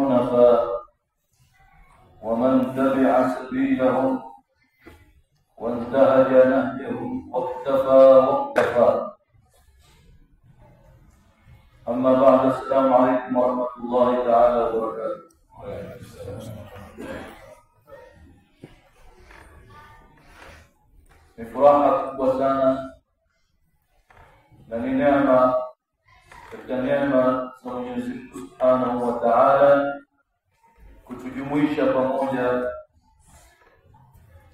الحنفاء ومن تبع سبيلهم وانتهج نهجهم واكتفى. أما بعد، السلام عليكم ورحمة الله تعالى وبركاته. Ni furaha kubwa sana na ni neema katika neema za Mwenyezi Mungu Subhanahu wa Ta'ala kutujumuisha pamoja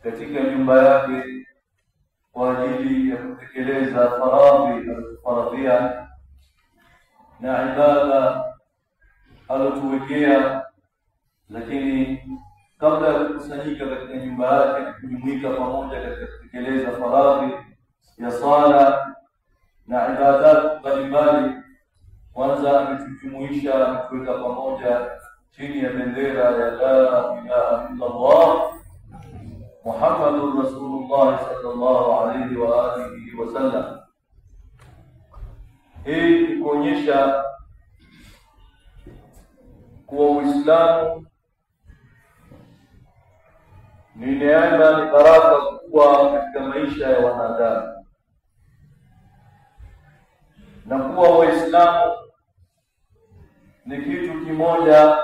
katika nyumba yake kwa ajili ya kutekeleza faradhi na ibada alotuwekea. Lakini kabla ya kukusanyika katika nyumba yake na kujumuika pamoja katika kutekeleza faradhi ya sala na ibada mbalimbali, kwanza ametujumuisha na kuweka pamoja chini ya bendera ya la ilaha illa Allah Muhammadur Rasulullah sallallahu alayhi wa alihi wasallam. Hii ni kuonyesha kuwa Uislamu ni neema, ni baraka kubwa katika maisha ya wanadamu, na kuwa Waislamu ni kitu kimoja,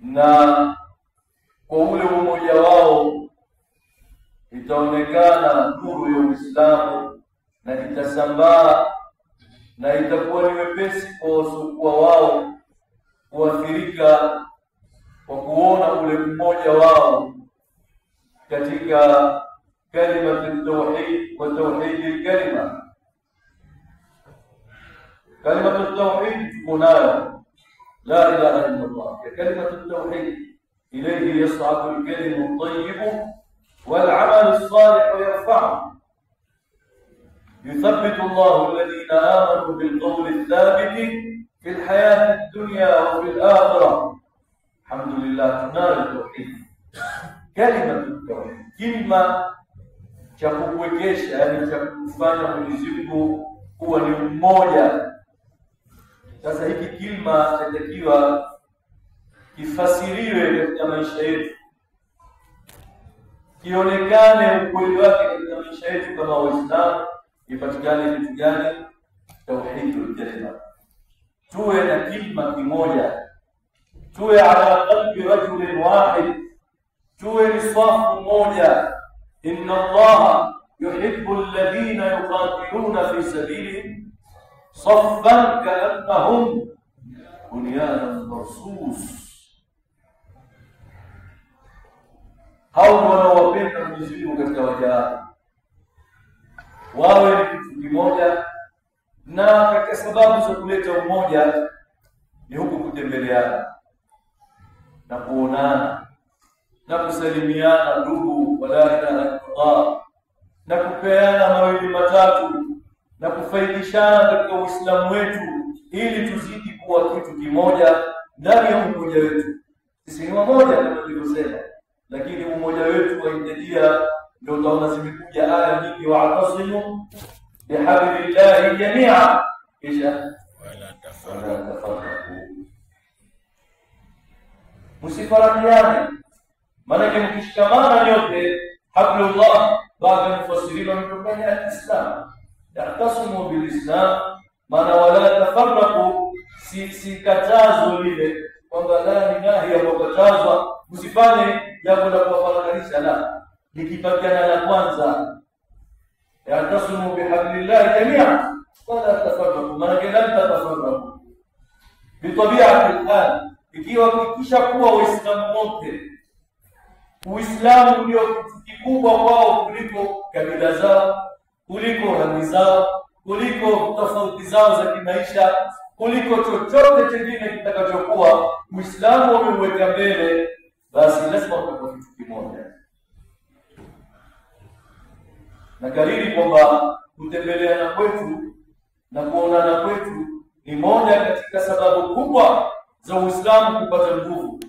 na kwa ule umoja wao itaonekana nuru ya Uislamu na itasambaa, na itakuwa ni wepesi kwa wasiokuwa wao kuathirika kwa kuona ule mmoja wao katika kalima at-tauhid wa tauhid al-kalima. Kalima at-tauhid tunayo la ilaha illa Allah, kalima at-tauhid ilayhi yas'adu al-kalimu at-tayyib wal-'amalu as-salih yarfa'u. يثبت الله الذين آمنوا بالقول الثابت في الحياة الدنيا وفي الآخرة. الحمد لله. تنال التوحيد، كلمة التوحيد، كلمة cha kukuwekesha, yani cha kufanya Mwenyezi Mungu kuwa ni mmoja. Sasa hiki kilima kinatakiwa kifasiriwe katika maisha yetu, kionekane ukweli wake katika maisha yetu kama Waislamu. Ipatikane kitu gani? Tauhidul kalima. Tuwe na kilima kimoja, tuwe ala qalbi rajulin wahid, tuwe ni safu moja. Inna Allaha yuhibbu alladhina yuqatiluna fi sabilihi saffan ka'annahum bunyanun marsus. Hao wanaowapenda Mwenyezi Mungu katika waja wawe ni kitu kimoja. Na katika sababu za kuleta umoja ni huku kutembeleana na kuonana na kusalimiana ndugu wa la ilaha illa Allah, na kupeana mawili matatu na kufaidishana katika Uislamu wetu, ili tuzidi kuwa kitu kimoja ndani ya umoja wetu. Sisi ni wamoja kama nilivyosema, lakini umoja wetu wahitajia, ndio utaona zimekuja aya nyingi, wa'tasimu bihablillahi jami'a kisha wala tafarraqu. Msifarikiane, maana mkishikamana nyote hablullah, baada ya kufasiriwa mtokani al-Islam, ya'tasimu bil-Islam, maana wala tafarraqu si katazo lile kwamba la ilaha ya kukatazwa, msifanye jambo la kufarakanisha, la likipakana la kwanza ya'tasimu bihablillahi jami'a wala tafarraqu, maana lan tatafarraqu bitabi'ati al-hal. Ikiwa kisha kuwa Waislamu wote, Uislamu ndio kitu kikubwa kwao kuliko kabila zao, kuliko rangi zao, kuliko tofauti zao za kimaisha, kuliko chochote kingine kitakachokuwa Uislamu umeweka mbele, basi lazima kuwe kitu kimoja. Na kariri kwamba kutembeleana kwetu na kuonana kwetu ni moja katika sababu kubwa za Uislamu kupata nguvu,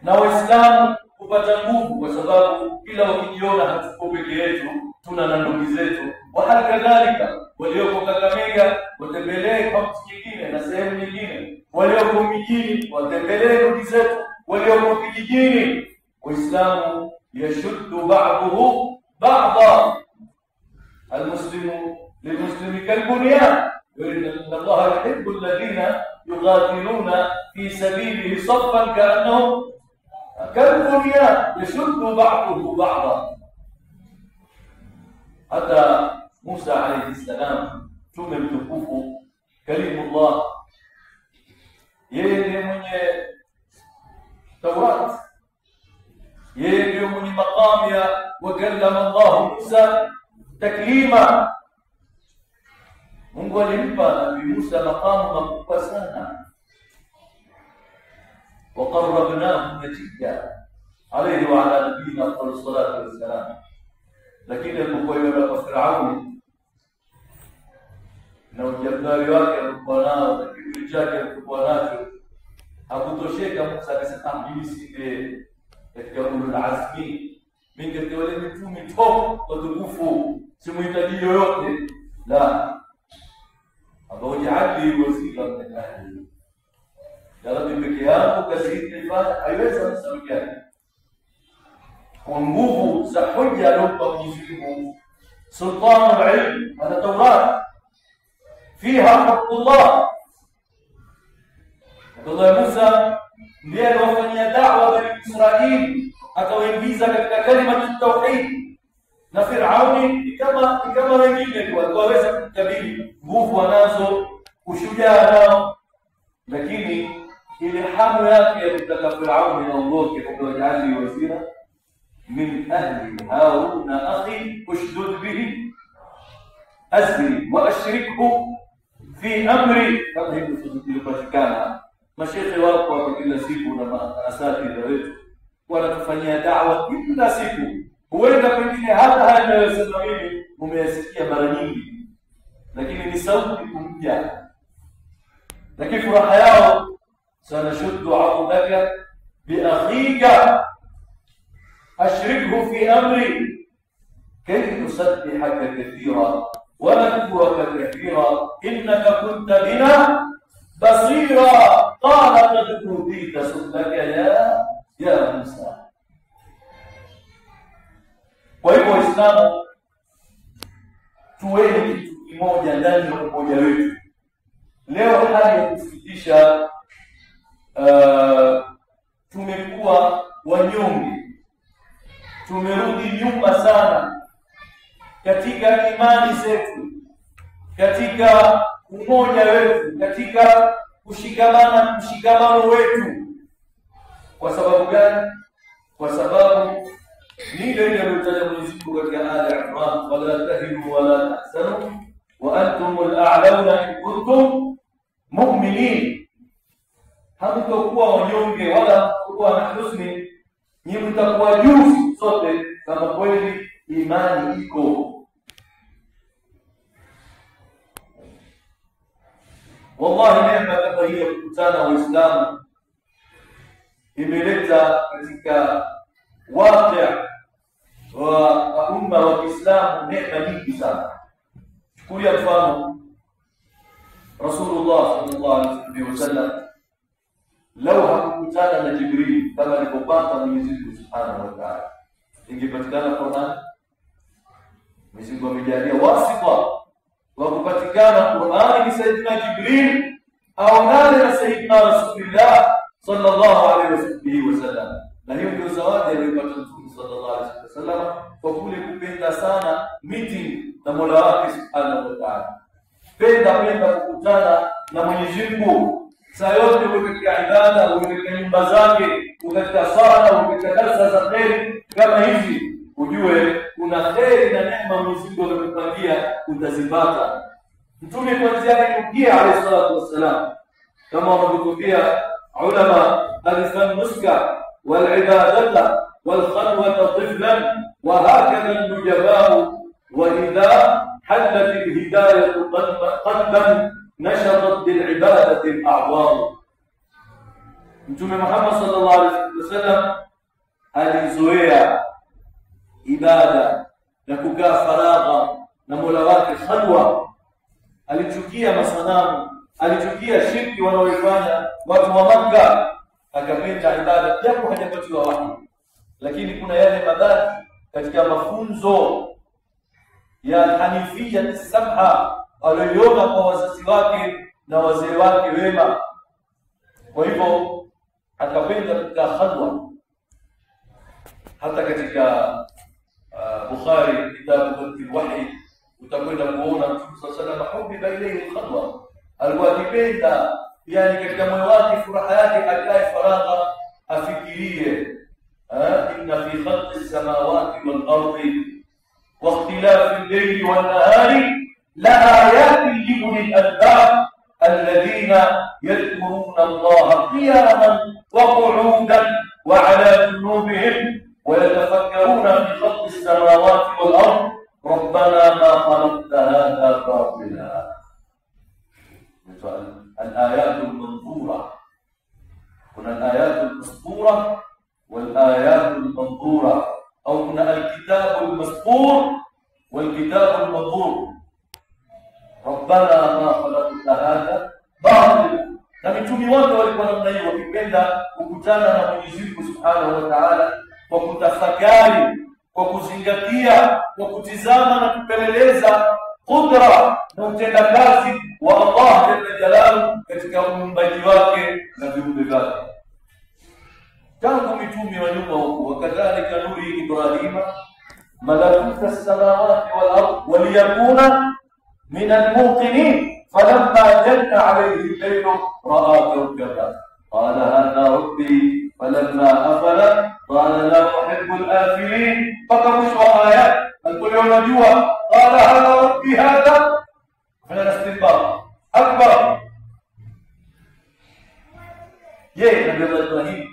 na Waislamu kupata nguvu kwa sababu kila wakijiona hatuko peke yetu, tuna na ndugu zetu. Wa hali kadhalika walioko Kakamega watembelee kaunti nyingine na sehemu inna Allaha yuhibbu alladhina yuqatiluna fi sabilihi saffan ka'annahum كالبنيان يشد بعضه بعضا. حتى موسى عليه السلام ثم mtukufu kalimullah, yeye ndiye mwenye Taurat, yeye ndiye mwenye maqam ya wakallama Allah Musa taklima. Mungu alimpa Nabii Musa maqamu makubwa sana. وقربناه نجيا عليه وعلى نبينا أفضل الصلاة والسلام. لكن alipokuwa kwa Firauni na ujabari wake alikuwa nao na kiburi chake alikuwa nacho, hakutosheka. Musa akasema mimi sije katika ulul azmi, mimi katika wale mitume top watukufu, simuhitaji yoyote. La, abawajali wazira min ahli, ya Rabbi peke yako kazi ifanya haiwezi kumsaidia kwa nguvu za hoja aliyompa Mwenyezi Mungu. Sultan al-ilm ala Taurat fiha haqqullah. Allah Musa ndiye aliyofanyia da'wa Bani Israili, akawaingiza katika kalima ya tauhid. Na Firauni kama wengine tu waweza kukabili, nguvu anazo, ushujaa nao, lakini ile hamu yake ya kutaka Firauni aondoke, akawajali wazira min ahli Haruna akhi ushdud bihi azri wa ashrikhu fi amri. Kama hivyo tulipatikana mashehe wako hapa kila siku na maasatidha wetu wanatufanyia da'wa kila siku. Huenda pengine hata haya ninayosema mimi umeyasikia mara nyingi, lakini ni sauti kumpya. Lakini furaha yao sanashuddu 'adaka bi akhika ashrikhu fi amri kay nusabbihaka kathira wa nadhkuraka kathira innaka kunta bina basira. Qala qad utita su'laka ya Musa. Kwa hivyo Waislamu, tuweni kitu kimoja ndani ya umoja wetu. Leo hali ya kusikitisha, tumekuwa wanyonge, tumerudi nyuma sana katika imani zetu, katika umoja wetu, katika mshikamano wetu. Kwa sababu gani? Kwa sababu ni ile aliyotaja Mwenyezi Mungu katika aya Imran, wala tahinu wala tahzanu wa antumul a'launa in kuntum mu'minin. Hamtakuwa wanyonge wala hamtakuwa na huzuni, ni mtakuwa juu sote kama kweli imani iko. Wallahi neema kama hii ya kukutana Waislamu imeleta katika waqi' wa umma wa Kiislamu neema nyingi sana. Chukulia mfano Rasulullah sallallahu alaihi wasallam, lau hakukutana na Jibril kama alipopata Mwenyezi Mungu Subhanahu wa Ta'ala, ingepatikana Qur'an? Mwenyezi Mungu amejalia wasita wa kupatikana Qur'an ni Sayyidina Jibril au nani na Sayyidina Rasulullah sallallahu alaihi wasallam. Na hiyo ndio zawadi aliyopata Mtume sallallahu alaihi wasallam kwa kule kupenda sana meeting na Mola wake Subhanahu wa Ta'ala. Penda kukutana na Mwenyezi Mungu saa yote, katika ibada, katika nyumba zake, katika sala, katika darasa za kheri kama hizi, ujue kuna kheri na neema Mwenyezi Mungu amekupangia utazipata. Mtume kuanzia alipokia alayhi salatu wassalam, kama wanavyokuambia ulama, alifan nuska wal ibadata wal khalwata tiflan wa hakadha al-nujabaa wa idha حدث الهداية قلبا نشطت بالعبادة الأعضاء. Mtume Muhammad sallallahu alaihi wasallam alizoea ibada na kukaa faragha na Mola wake khalwa. Alichukia masanamu, alichukia shirki wanaoifanya watu wa Makka, akapenda ibada japo hajapatiwa wahi. Lakini kuna yale mabaki katika mafunzo ya Hanifia samha aliyoona kwa wazazi wake na wazee wake wema. Kwa hivyo akapenda kukaa khalwa. Hata katika Bukhari kitabu al-Wahy utakwenda kuona Mtume sallallahu alayhi wasallam ilayhi khalwa, alikuwa akipenda yani katika moyo wake furaha yake akae faragha afikirie inna fi khalqi as-samawati wal-ardi wa ikhtilafi al-layli wan-nahari la ayatin li ulil albab alladhina yadhkuruna Allaha qiyaman wa qu'udan wa 'ala junubihim ويتفكرون في خلق السماوات والأرض ربنا ما خلقت هذا باطلا. الآيات المنظورة، هنا الآيات المسطورة والآيات المنظورة، أو هنا الكتاب المسطور والكتاب المنظور. ربنا ما خلقت هذا باطلا. Na mitume wote walikuwa namna hiyo, wakipenda kukutana na Mwenyezi Mungu Subhanahu wa Ta'ala kwa kutafakari, kwa kuzingatia, kwa kutizama na kupeleleza kudra na utendakazi wa Allah Jalla Jalaluhu katika uumbaji wake na viumbe vyake. Tangu mitume wa nyuma huko, wakadhalika nuri Ibrahima malakuta as-samawati wal ardh waliyakuna min al-muqinin falamma janna alayhi al-layl ra'a kawkaban qala hadha rabbi فلما أفل قال لا أحب الآفلين. فكمشوا آيات الكل ينجوا قال هذا ربي هذا فلا استنباط أكبر. Nabii Ibrahim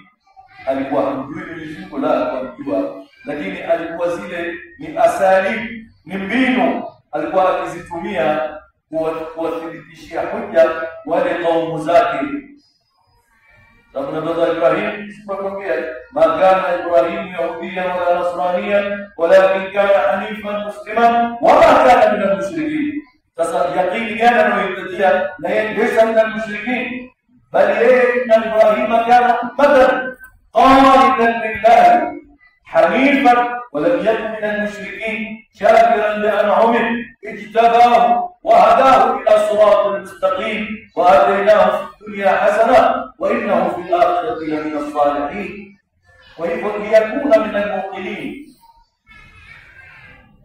alikuwa hamjui Mwenyezi Mungu, la alijua, lakini alikuwa zile ni asali, ni mbinu alikuwa akizitumia kuwathibitishia hujja wale kaumu zake. Nabii Ibrahim sikwambia magana Ibrahim yahudia wala nasrania walakin kana hanifan musliman wama kana min al-mushrikin. Sasa yaqini gani anayohitajia na yeye ndiye min al-mushrikin, bali yeye Ibrahim kana ummatan qanitan lillahi hanifan ولم يكن من المشركين شاكرا لأنعمه اجتباه وهداه إلى صراط المستقيم وآتيناه في الدنيا حسنة وإنه في الآخرة لمن الصالحين. ليكون من الموقنين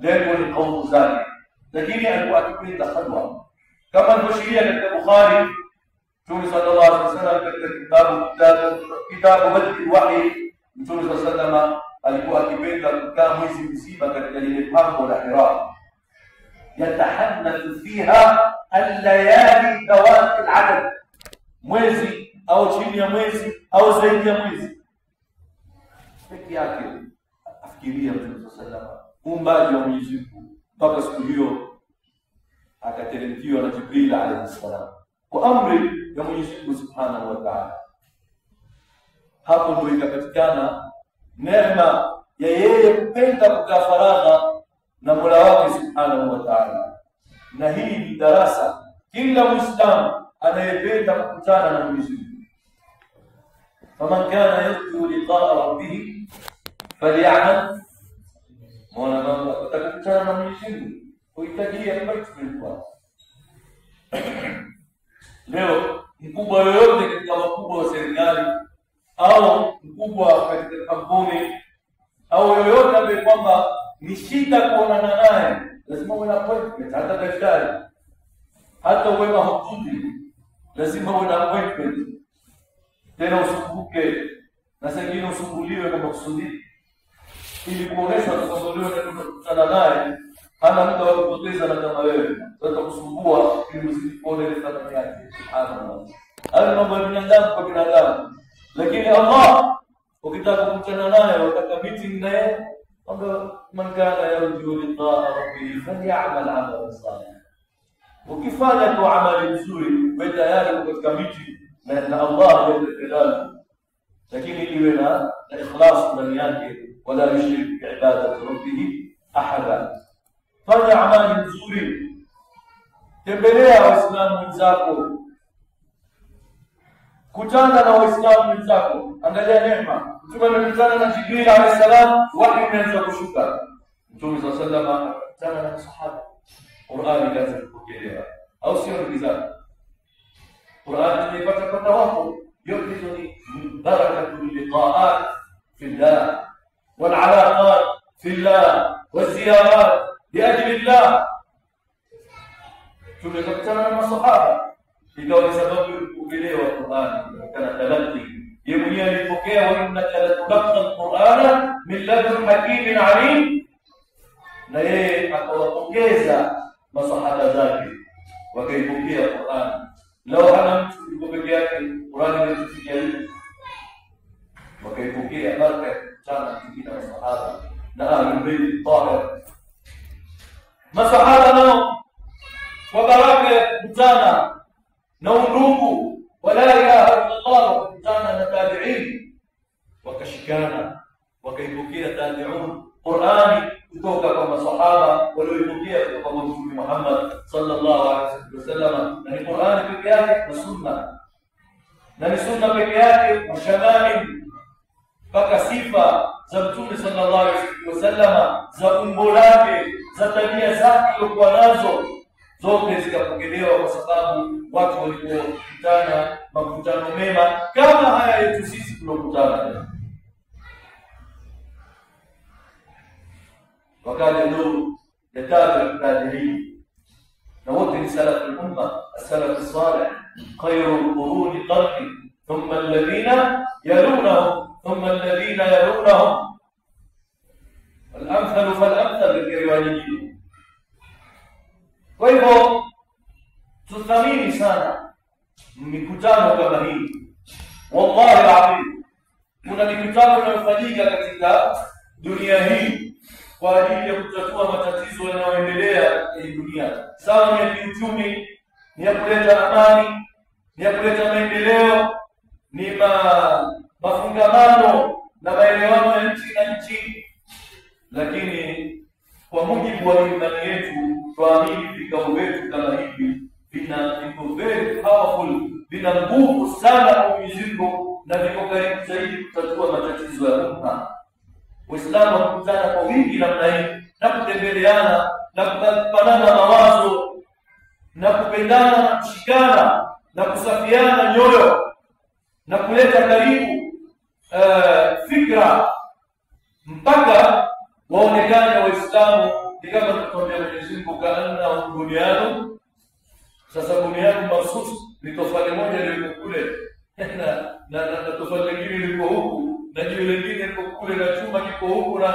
ليكن القوم ذلك. لكن أن تكون خلوة كما البشرية البخاري صلى الله عليه وسلم كتاب بدء الوحي صلى الله عليه وسلم alikuwa akipenda kukaa mwezi mzima katika lile pango la Hira, yatahandathu fiha al-layali dawat al-adad, mwezi au chini ya mwezi au zaidi ya mwezi pekee yake. Afikiria Mtume sallallahu uumbaji wa Mwenyezi Mungu mpaka siku hiyo akateremkiwa na Jibril alayhi salam kwa amri ya Mwenyezi Mungu Subhanahu wa Ta'ala. Hapo ndio ikapatikana neema ya yeye kupenda kukaa faragha na Mola wake Subhanahu wa Ta'ala. Na hii ni darasa kila Muislamu anayependa kukutana na Mwenyezi Mungu. Faman kana yarju liqa'a rabbih falya'mal Mola Mungu atakutana na Mwenyezi Mungu kuhitajia commitment kwa. Leo mkubwa yoyote katika wakubwa wa serikali au mkubwa katika kampuni au yoyote ambaye kwamba ni shida kuonana naye, lazima uwe na appointment. Hata daktari, hata uwe mahututi, lazima uwe na appointment. Tena usumbuke na sengine usumbuliwe kwa makusudi ili kuonesha kuondolewa na kukutana naye hana muda wa kupoteza na kama wewe sasa kusumbua ili usipone ile thamani yake. Subhanallah, haya mambo ya binadamu kwa binadamu. Lakini Allah ukitaka kukutana naye, ukitaka meeting naye, kwamba man kana yarju liqa'a rabbih falyamal 'amalan salihan. Ukifanya tu amali nzuri, wewe tayari katika meeting na Allah jalla. Lakini iwe na ikhlas ndani yake, wala yushrik bi ibadati rabbih ahada. Fanya amali nzuri, tembelea waislamu wenzako, kutana na waislamu wenzako, angalia neema. Mtume amekutana na Jibril alayhi salam, wahi umeanza kushuka. Mtume sallallahu alayhi wasallam akutana na masahaba Qur'ani kaanza kupokelewa, au sio ndugu zangu? Qur'ani tumeipata kwa tawafu, yote hizo ni barakatul liqa'at fillah wal alaqat fillah waziyarat liajli llah. Tumekutana na masahaba, ikawa ni sababu ya kupokelewa Qur'ani, kana talaqi. Yeye mwenyewe alipokea, wa innaka latulqa al-Qur'ana min ladun hakimin alim, na yeye akawapokeza masahaba zake wakaipokea Qur'ani. Lao hana mtu yuko peke yake, Qur'ani ingefikia hivi, wakaipokea baraka sana kingine masahaba na ahlul bayt tahir. Masahaba nao kwa baraka ya kukutana na undugu wa la ilaha illa Allah, wakakutana na tabi'in wakashikana, wakaipokea tabi'un Qur'ani kutoka kwa masahaba walioipokea kutoka kwa Mtume Muhammad sallallahu alaihi wasallam. Na ni Qur'ani peke yake na sunna, na ni sunna peke yake na shamali, mpaka sifa za Mtume sallallahu alaihi wasallam, za umbo lake, za tabia zake alizokuwa nazo, zote zikapokelewa kwa sababu watu walipokutana makutano mema kama haya yetu sisi tunakutana. Wakaja nuru ya tabi'in, na wote ni salaf al-umma, as-salaf as-salih, khayrul quruni qarni thumma alladhina yalunahum thumma alladhina yalunahum al-amthal fal-amthal al-riwayyin. Kwa hivyo tuthamini sana mikutano kama hii. Wallahi alazim, kuna mikutano inayofanyika katika dunia hii kwa ajili ya kutatua matatizo yanayoendelea katika dunia. Sawa, ni ya kiuchumi, ni ya kuleta amani, ni ya kuleta maendeleo, ni mafungamano na maelewano ya nchi na nchi. Lakini kwa mujibu wa imani yetu, tuamini vikao vyetu kama hivi viko very powerful, vina nguvu sana kwa Mwenyezi Mungu, na viko karibu zaidi kutatua matatizo ya umma. Waislamu wanakutana kwa wingi namna hii, na kutembeleana na kupanana mawazo na kupendana na kushikana na kusafiana nyoyo na kuleta karibu fikra, mpaka waonekane Waislamu ni kama tukwambia Mwenyezi Mungu, kaanna duniani. Sasa duniani mahsus ni tofali moja ile kule na tofali nyingine liko huku, na jiwe lingine liko kule, na chuma kiko huku, na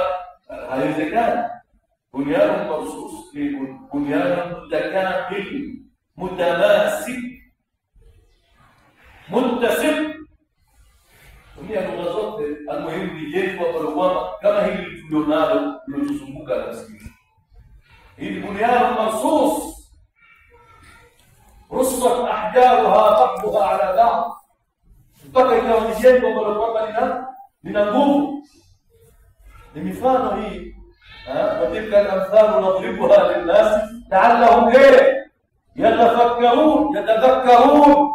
haiwezekani. Duniani mahsus ni duniani mutakamil, mutamasik, muntasib. Tumia lugha zote, almuhimu ni jengo ambalo kwamba kama hili tulionalo linatuzunguka na msikiti. Hili duniani mahsus rusat ahjaruha ba'daha ala ba'd, mpaka ikawa ni jengo ambalo kwamba lina nguvu. Ni mifano hii, watilka al-amthal nadribuha lin-nas la'allahum yatafakkarun.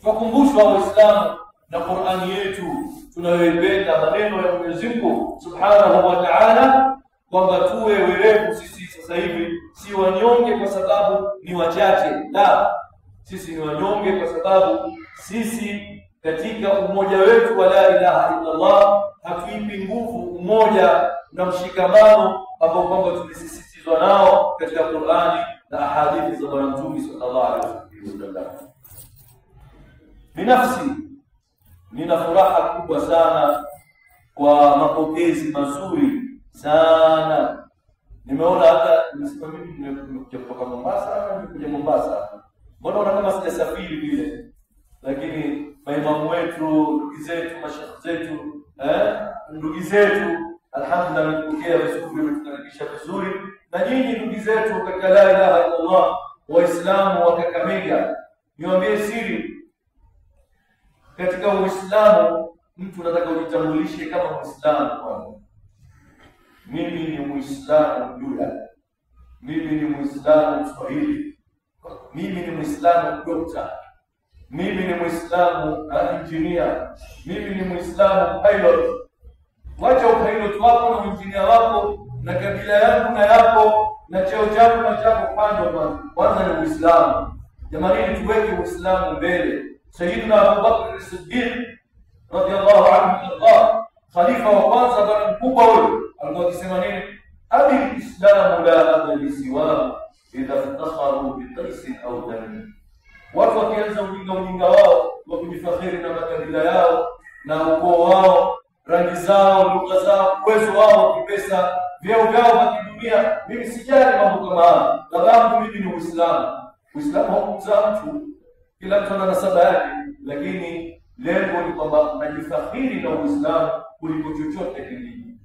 Tukumbushwa Waislamu na Qur'ani yetu tunayoipenda, maneno ya Mwenyezi Mungu Subhanahu wa Ta'ala, kwamba tuwe werevu sisi sasa hivi, si wanyonge kwa sababu ni wachache. La, sisi ni wanyonge kwa sababu sisi katika umoja wetu wa la ilaha illa Allah hatuipi nguvu umoja na mshikamano ambao kwamba tumesisitizwa nao katika Qur'ani na hadithi za Bwana Mtume sallallahu alaihi wasallam. Binafsi nina furaha kubwa sana kwa mapokezi mazuri sana. Nimeona hata nimesema mimi nimekuja kutoka Mombasa, nimekuja Mombasa. Mbona unaona kama sijasafiri vile? Lakini maimamu wetu, ndugu zetu, mashekhi zetu, ndugu zetu alhamdulillah wamepokea vizuri, wametukaribisha vizuri. Na nyinyi ndugu zetu katika la ilaha illa Allah, Waislamu wa Kakamega, niwaambie siri, katika Uislamu mtu anataka ujitambulishe kama Muislamu kwanza. Mimi ni Muislamu Juda, mimi ni Muislamu Swahili, mimi ni Muislamu dokta, mimi ni Muislamu engineer, mimi ni Muislamu pilot. Wacha upilot wako na engineer wako na kabila yangu na yako na cheo changu na chako kwanza ni Uislamu. Jamani, tuweke Uislamu mbele. Sayyidina Abu Bakr as-Siddiq radiyallahu anhu, khalifa wa kwanza, bwana mkubwa huyo, alikuwa akisema nini? Abi islamu la abadi siwa idha iftakharu bi qais au tamim. Watu wakianza ujinga wao wa kujifakhiri na makabila yao na ukoo wao, rangi zao, lugha zao, uwezo wao wa kipesa, vyeo vyao vya kidunia, mimi sijali mambo kama haya. Sababu mimi ni Uislamu. Uislamu haukuzaa mtu, kila mtu ana nasaba yake, lakini lengo ni kwamba najifakhiri na Uislamu kuliko chochote kingine.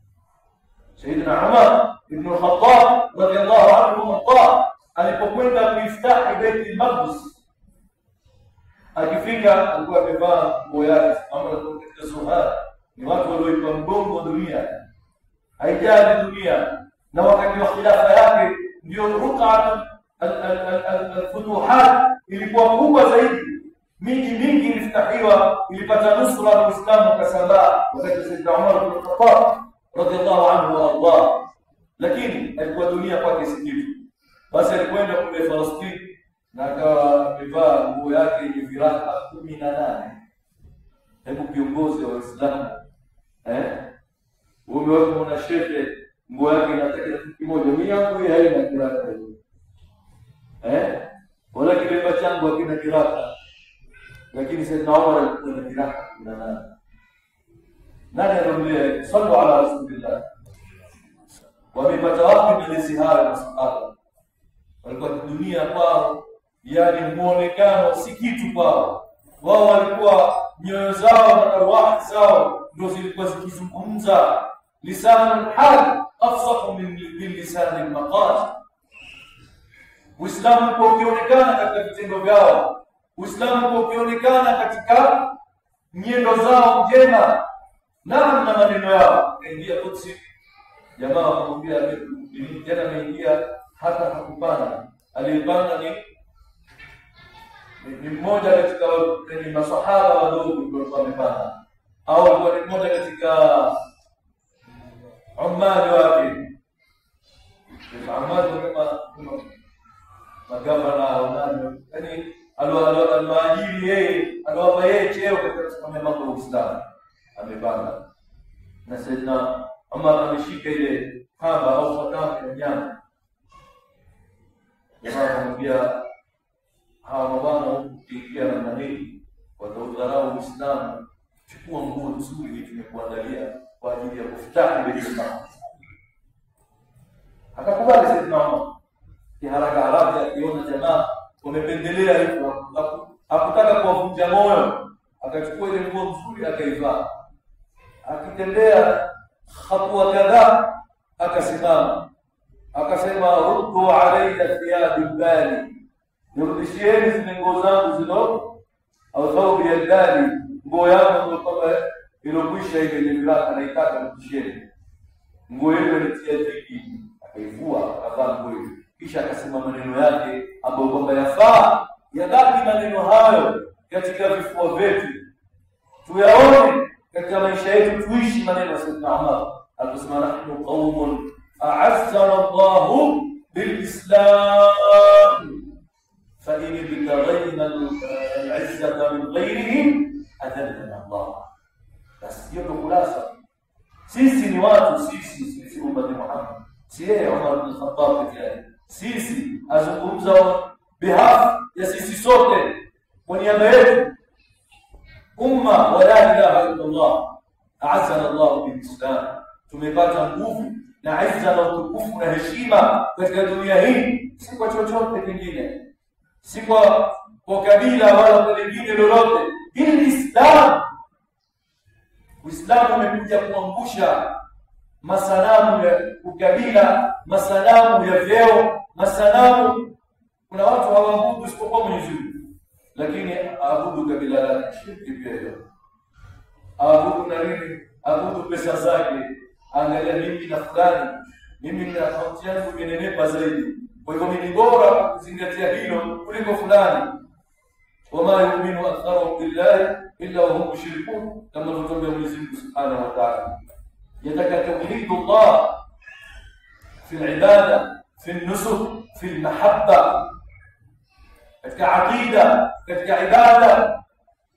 Sayyidina Umar ibn al-Khattab radiyallahu anhu alipokwenda kuiftahi Bait al-Maqdis, akifika alikuwa amevaa nguo yake ambayo katika Zuhara ni watu walioipa mgongo dunia, haijali dunia, na wakati wa khilafa yake ndio ruqat al-futuhat ilikuwa kubwa zaidi. Miji mingi iliftahiwa, ilipata nusra na Uislamu ukasambaa wakati wa Sayyidina Umar ibn al-Khattab radiyallahu anhu wa Allah. Lakini alikuwa dunia kwake si kitu. Basi alikwenda kule Palestina na akawa amevaa nguo yake yenye viraka 18. Hebu kiongozi wa Uislamu umeweka na shehe nguo yake inataka kitu kimoja, mimi yangu hii haina kiraka wala kilemba changu hakina kiraka, lakini Sayyidina Umar alikuwa na kiraka 18. Nani anamwambia sallu ala rasulillah? Wamepata wapi malezi haya masahaba? Walikuwa dunia kwao, yani muonekano si kitu kwao. Wao walikuwa nyoyo zao na arwah zao ndio zilikuwa zikizungumza. Lisanul hal afsahu min lisanil maqal. Uislamu kwa ukionekana katika vitendo vyao, Uislamu kwa ukionekana katika nyendo zao njema na maneno yao. Kaingia Qudsi, jamaa wakamwambia tena ameingia hata hakupanda. Alipanda ni mmoja katika ni masahaba wadogo ndio wamepanda, au alikuwa ni mmoja katika umani wake. Umani kama magavana au nani, yani alwaajiri yeye, aliwapa yeye cheo katika kusimamia mambo ya Uislamu, amepanda. Na Sayyidina Umar ameshika ile kamba au khatamu ya nyama. Jamaa akamwambia hawa mabwana ukiingia na nini wataudharau Uislamu, chukua nguo nzuri tumekuandalia kwa ajili ya kufutahi Bait al-Maqdis. Akakubali Sayyidina Umar. Haraka akiona jamaa wamependelea hivyo, hakutaka kuwavunja moyo, akachukua ile nguo nzuri akaivaa. Akitembea hatua kadhaa akasimama, akasema ruddu alayya thiyabi al-bali, nirudishieni zile nguo zangu zilo, au thawbi al-bali, nguo yangu kama ilokwisha ile viraka naitaka nirudishieni. Nguo ile ilitia dhiki, akaivua akavaa nguo ile, kisha akasema maneno yake ambayo kwamba yafaa yabaki maneno hayo katika vifua vyetu, tuyaone katika maisha yetu, tuishi maneno ya Sayyidina Umar. Alisema nahnu qaumun a'azzana Allahu bil-Islam fa in bitaghayna al-'izzata min ghayrihim adallana Allah. Basi hiyo kulasa, sisi ni watu, sisi umma Muhammad, si yeye Umar ibn Khattab pekee yake. Sisi azungumza behalf ya sisi sote, kwa niaba yetu umma wa la ilaha illa Allah. A'azzana Allah bil-Islam, tumepata nguvu na izza na utukufu na heshima katika dunia hii, si kwa chochote kingine, si kwa kabila wala kwa lingine lolote. Bil-Islam, Uislamu umekuja kuangusha masanamu ya ukabila, masanamu ya vyeo, masanamu. Kuna watu hawaabudu isipokuwa Mwenyezi Mungu, lakini aabudu kabila lake, shirki pia hiyo. Aabudu na nini? Aabudu pesa zake. Angalia mimi na fulani, mimi na akaunti yangu imenenepa zaidi, kwa hivyo mimi bora kuzingatia hilo kuliko fulani. Wama yu'minu aktharuhum billahi illa wa hum mushrikun, kama tunavyoambia Mwenyezi Mungu Subhanahu wa Ta'ala. Yataka tauhidullah في العبادة، في النسك، في المحبة، katika aqida, katika ibada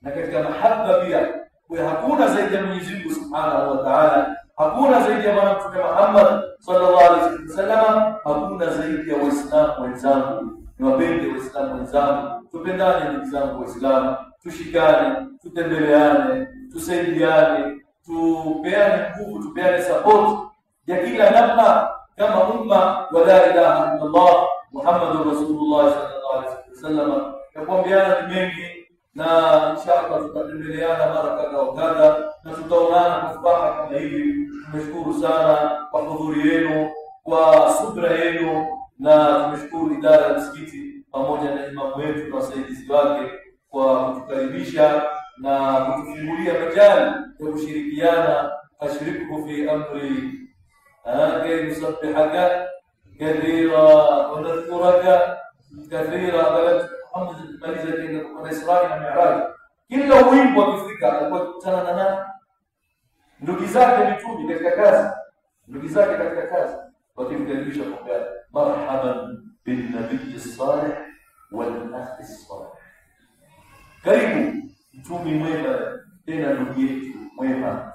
na katika mahaba pia. Kwa hakuna zaidi ya Mwenyezi Mungu Subhanahu wa Ta'ala, hakuna zaidi ya Bwana Mtume Muhammad sallallahu alaihi wasallam, hakuna zaidi ya Waislamu wenzangu. Niwapende Waislamu wenzangu, tupendane ndugu zangu Waislamu, tushikane, tutembeleane, tusaidiane, tupeane nguvu, tupeane support ya kila namna kama umma wa la ilaha illallah Muhammadur Rasulullah sallallahu alaihi wasallam. Nakuambiana ni mengi na inshallah tutatembeleana mara kadha wa kadha na tutaonana kwa furaha kama hivi. Tumeshukuru sana kwa hudhuri yenu, kwa subra yenu, na tumeshukuru idara ya msikiti pamoja na imamu wetu na wasaidizi wake kwa kutukaribisha na kutufungulia majali ya kushirikiana. Ashiriku fi amri kay nusabbihaka kathira wa nadhkuraka kathira. Baada Muhammad maliza kwa Isra na Mi'raj, kila wimbo wa Afrika alikuwa kutana na nani? Ndugu zake mitume katika kazi, ndugu zake katika kazi, wakimkaribisha kwa marhaban bin nabiy salih wal akh salih. Karibu mtume mwema, tena ndugu yetu mwema,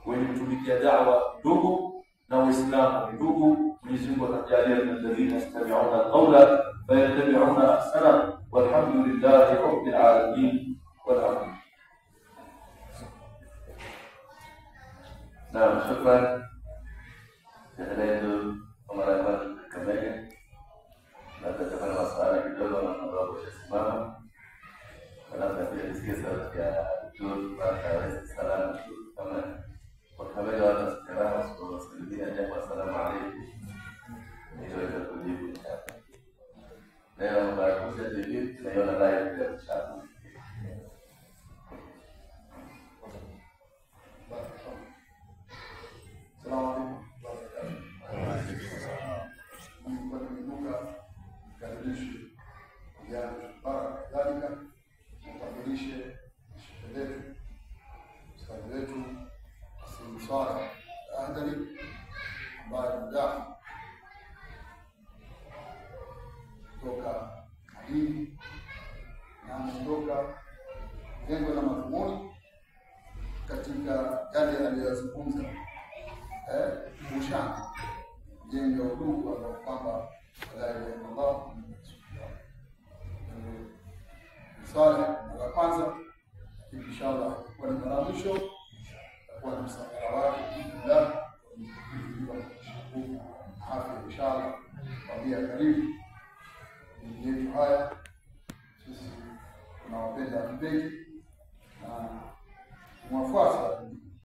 wenye kutumikia da'wa ndugu na Uislamu ndugu. Mwenyezi Mungu atajalia alladhina yastami'una al-qawla fayattabi'una ahsana, walhamdulillahi rabbil alamin wal hamd. Naam, shukran. Jadi pengalaman kembali. Nanti kita masalah kita dalam beberapa sesi karena tadi sedikit ya itu pada salam kami kami dalam sekarang sebelumnya ada wassalamualaikum warahmatullahi wabarakatuh. Saya baru jadi saya lain dari satu. Lengo la madhumuni katika yale aliyozungumza kushana jengo udugu kwamba la ilaha illallah Saleh la kwanza, inshallah kwa mara mwisho kwa msafara wake bila afya inshallah kwa karibu yetu. Haya sisi tunawapenda kipenzi na mwafuasa